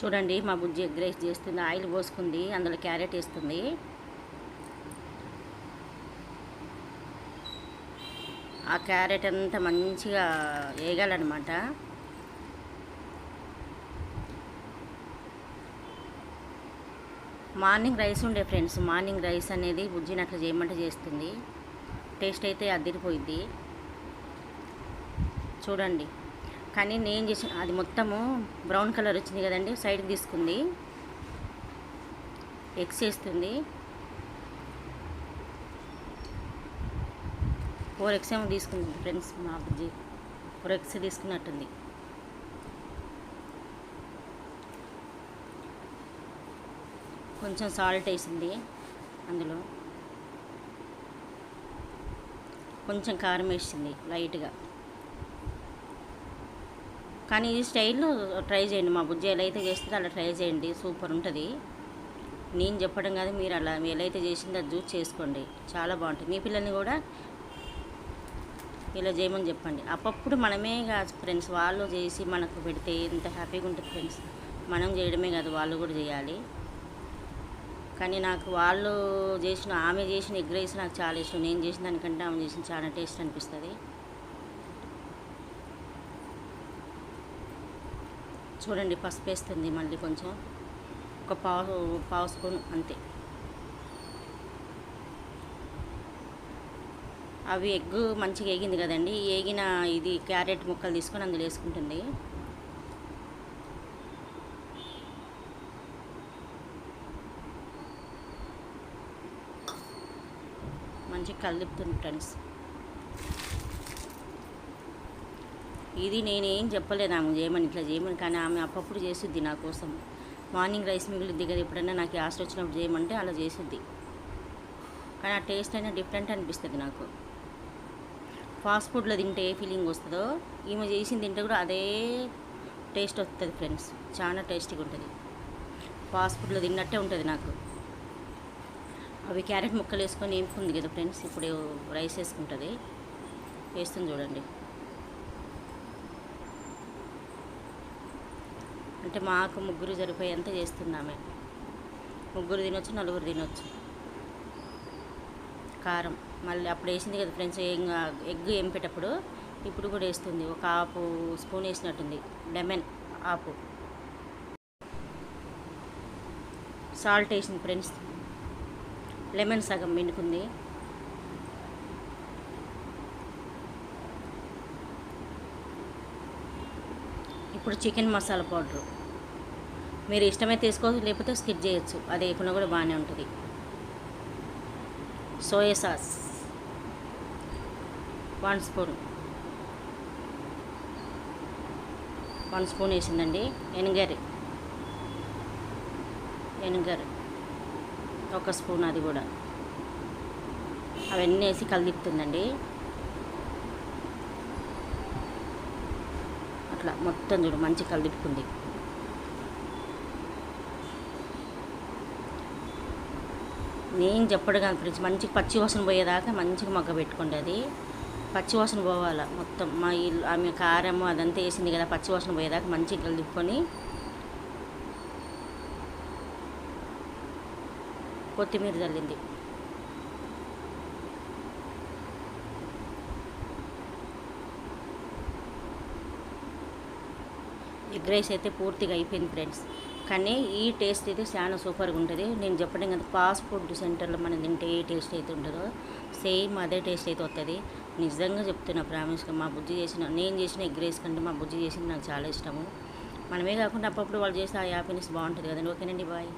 చూడండి మా బుజ్జి egg rice చేస్తుంది. ఆయిల్ పోసుకుంది, అందులో క్యారెట్ వేస్తుంది. ఆ క్యారెట్ అంతా మంచిగా వేగాలన్నమాట. మార్నింగ్ రైస్ ఉండే ఫ్రెండ్స్, మార్నింగ్ రైస్ అనేది బుజ్జిని అట్లా చేయమంటే చేస్తుంది. టేస్ట్ అయితే అదిరిపోయింది చూడండి. కానీ నేను చేసిన అది మొత్తము బ్రౌన్ కలర్ వచ్చింది కదండి, సైడ్కి తీసుకుంది. ఎగ్స్ వేస్తుంది. 4 ఎగ్స్ ఏమో తీసుకుంది ఫ్రెండ్స్. మా బుజ్జి 4 ఎగ్స్ తీసుకున్నట్టుంది. కొంచెం సాల్ట్ వేసింది, అందులో కొంచెం కారం వేసింది లైట్గా. కానీ ఈ స్టైల్లో ట్రై చేయండి. మా బుజ్జి ఎలా అయితే చేస్తుందో అలా ట్రై చేయండి, సూపర్ ఉంటుంది. నేను చెప్పడం కాదు, మీరు అలా ఎలా అయితే చేసిందో అది చూసి చేసుకోండి, చాలా బాగుంటుంది. మీ పిల్లల్ని కూడా ఇలా చేయమని చెప్పండి. అప్పుడు మనమే కాదు ఫ్రెండ్స్, వాళ్ళు చేసి మనకు పెడితే ఎంత హ్యాపీగా ఉంటుంది ఫ్రెండ్స్. మనం చేయడమే కాదు, వాళ్ళు కూడా చేయాలి. కానీ నాకు ఆమె చేసిన ఎగ్ రైస్ నాకు చాలా ఇష్టం. నేను చేసిన దానికంటే ఆమె చేసిన చాలా టేస్ట్ అనిపిస్తుంది. చూడండి, పసుపు వేస్తుంది మళ్ళీ కొంచెం, ఒక పావు స్పూన్ అంతే. అవి ఎగ్ మంచిగా వేగింది కదండి, వేగిన ఇది క్యారెట్ ముక్కలు తీసుకొని అందులో వేసుకుంటుంది. మంచిగా కలుపుతుంది ఫ్రెండ్స్. ఇది నేనేం చెప్పలేదు ఆమె చేయమని, ఇట్లా చేయమని. కానీ ఆమె అప్పుడప్పుడు చేసిద్ది నా కోసం. మార్నింగ్ రైస్ మిగిలిద్ది కదా, ఎప్పుడైనా నాకు ఆస్టర్ వచ్చినప్పుడు చేయమంటే అలా చేసిద్ది. కానీ ఆ టేస్ట్ అయినా డిఫరెంట్ అనిపిస్తుంది నాకు. ఫాస్ట్ ఫుడ్లో తింటే ఏ ఫీలింగ్ వస్తుందో ఈమె చేసింది తింటే కూడా అదే టేస్ట్ వస్తుంది ఫ్రెండ్స్. చాలా టేస్టీగా ఉంటుంది. ఫాస్ట్ ఫుడ్లో తిన్నట్టే ఉంటుంది నాకు. అవి క్యారెట్ ముక్కలు వేసుకొని వేపుకుంది కదా ఫ్రెండ్స్, ఇప్పుడు రైస్ వేసుకుంటుంది. వేస్తుంది చూడండి. అంటే మాకు 3 సరిపోయేంత చేస్తున్నామే. 3 తినొచ్చు, 4 తినొచ్చు. కారం మళ్ళీ అప్పుడు వేసింది కదా ఫ్రెండ్స్, ఎగ్ ఎంపేటప్పుడు ఇప్పుడు కూడా వేస్తుంది. ఒక హాఫ్ స్పూన్ వేసినట్టుంది. Lemon half. సాల్ట్ వేసింది ఫ్రెండ్స్. లెమన్ సగం పిండుకుంది. ఇప్పుడు చికెన్ మసాలా పౌడరు మీరు ఇష్టమైతే తీసుకోవచ్చు, లేకపోతే స్కిప్ చేయొచ్చు. అది వేయకుండా కూడా బాగానే ఉంటుంది. సోయా సాస్ 1 స్పూన్, 1 స్పూన్ వేసిందండి. వెనిగర్ 1 స్పూన్, అది కూడా. అవన్నీ వేసి కలిపుతుందండి. అట్లా మొత్తం చూడు మంచిగా కలిపుకుంది. నేను చెప్పడు కాదు ఫ్రెండ్స్, మంచిగా పచ్చి వాసన పోయేదాకా మంచిగా మగ్గ పెట్టుకోండి. అది పచ్చి వాసన పోవాలా మొత్తం. మా ఆమె కారము అదంతా వేసింది కదా, పచ్చి వాసన పోయేదాకా మంచిగా కలుపుకొని కొత్తిమీర చల్లింది. ఎగ్ రైస్ అయితే పూర్తిగా అయిపోయింది ఫ్రెండ్స్. కానీ ఈ టేస్ట్ అయితే చాలా సూపర్గా ఉంటుంది. నేను చెప్పడం కదా, ఫాస్ట్ ఫుడ్ సెంటర్లో మనం తింటే ఏ టేస్ట్ అయితే ఉంటుందో సేమ్ అదే టేస్ట్ అయితే వస్తుంది. నిజంగా చెప్తున్నా, ప్రామిస్గా. నేను చేసిన ఎగ్ రైస్ కంటే మా బుజ్జి చేసింది నాకు చాలా ఇష్టము. మనమే కాకుండా అప్పుడప్పుడు వాళ్ళు చేస్తే ఆ హ్యాపీనెస్ బాగుంటుంది కదండి. ఓకేనండి, బాయ్.